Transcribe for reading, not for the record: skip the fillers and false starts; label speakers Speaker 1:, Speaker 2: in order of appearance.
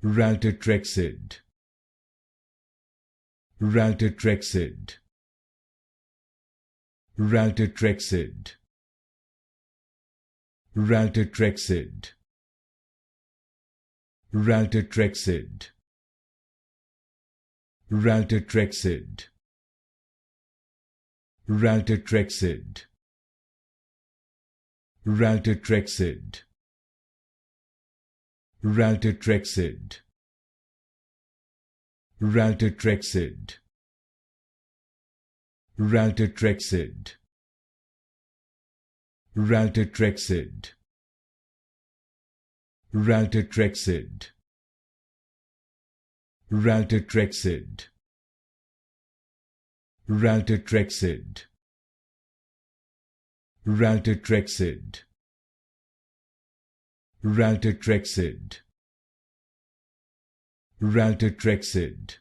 Speaker 1: Raltitrexed. Raltitrexed. Raltitrexed. Raltitrexed. Raltitrexed. Raltitrexed. Raltitrexed. Raltitrexed. Raltitrexed. Raltitrexed. Raltitrexed. Raltitrexed. Raltitrexed. Raltitrexed. Raltitrexed. Raltitrexed. Raltitrexed. Raltitrexed.